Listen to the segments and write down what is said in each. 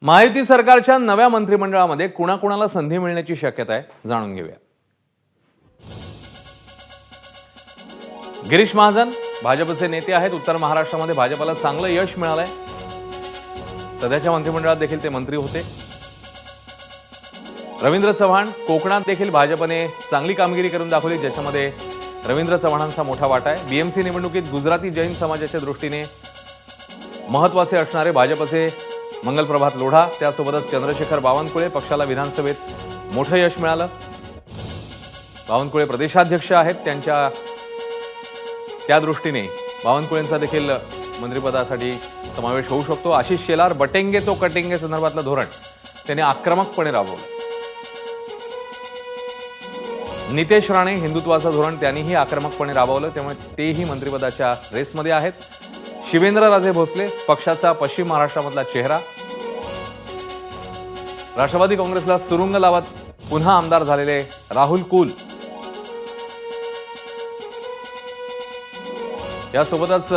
महायुती सरकारच्या नव्या मंत्रिमंडळामध्ये कुणाकुणाला संधी मिळण्याची शक्यता आहे जाणून घेऊया। गिरीश महाजन भाजपचे नेते आहेत। उत्तर महाराष्ट्रामध्ये भाजपला चांगलं यश मिळालंय। सध्याच्या मंत्रिमंडळात देखील ते मंत्री होते। रवींद्र चव्हाण कोकणात देखील भाजपने चांगली कामगिरी करून दाखवली, ज्याच्यामध्ये रवींद्र चव्हाणांचा मोठा वाटा आहे। बीएमसी निवडणुकीत गुजराती जैन समाजाच्या दृष्टीने महत्त्वाचे असणारे भाजपचे मंगल प्रभात लोढा, त्यासोबतच चंद्रशेखर बावनकुळे पक्षाला विधानसभेत मोठं यश मिळालं। बावनकुळे प्रदेशाध्यक्ष आहेत, त्यांच्या त्या दृष्टीने बावनकुळेंचा देखील मंत्रिपदासाठी समावेश होऊ शकतो। आशिष शेलार बटेंगे तो कटेंगे संदर्भातलं धोरण त्यांनी आक्रमकपणे राबवलं। नितेश राणे हिंदुत्वाचं धोरण त्यांनीही आक्रमकपणे राबवलं, त्यामुळे तेही मंत्रिपदाच्या रेसमध्ये आहेत। शिवेंद्रराजे भोसले पक्षाचा पश्चिम महाराष्ट्रामधला चेहरा, राष्ट्रवादी काँग्रेसला सुरुंग लावत पुन्हा आमदार झालेले राहुल कुल, यासोबतच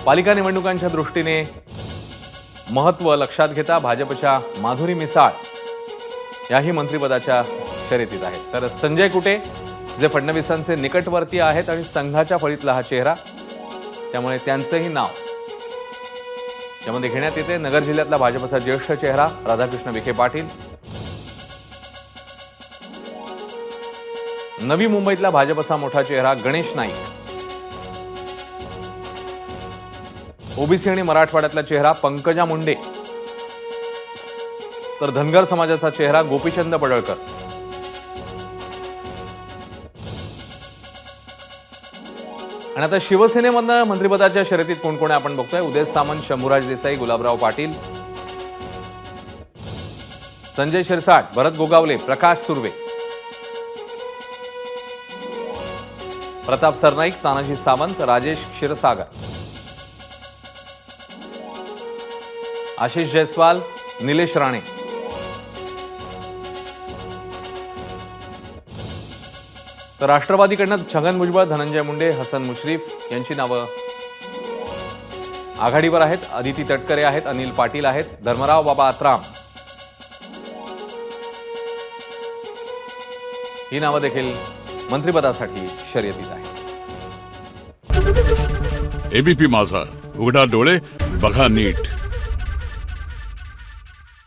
पालिका निवडणुकांच्या दृष्टीने महत्त्व लक्षात घेता भाजपच्या माधुरी मिसाळ याही मंत्रिपदाच्या शर्यतीत आहेत। तर संजय कुटे जे फडणवीसांचे निकटवर्ती आहेत आणि संघाच्या फळीतला हा चेहरा, त्यामुळे त्यांचंही नाव यामध्ये घेण्यात येते। नगर जिल्ह्यातला भाजपचा ज्येष्ठ चेहरा राधाकृष्ण विखे पाटील, नवी मुंबईतला भाजपचा मोठा चेहरा गणेश नाईक, ओबीसी आणि मराठवाड्यातला चेहरा पंकजा मुंडे, तर धनगर समाजाचा चेहरा गोपीचंद पडळकर। आणि आता शिवसेनेमधनं मंत्रिपदाच्या शर्यतीत कोण कोण आपण बघतोय। उदय सामंत, शंभूराज देसाई, गुलाबराव पाटील, संजय शिरसाट, भरत गोगावले, प्रकाश सुर्वे, प्रताप सरनाईक, तानाजी सावंत, राजेश क्षीरसागर, आशिष जयस्वाल, निलेश राणे, तर राष्ट्रवादीकडनं छगन भुजबळ, धनंजय मुंडे, हसन मुश्रीफ यांची नावं आघाडीवर आहेत। अदिती तटकरे आहेत, अनिल पाटील आहेत, धर्मराव बाबा आत्राम ही नावं देखील मंत्रिपदासाठी शर्यतीत आहेत। एबीपी माझा, उघडा डोळे बघा नीट।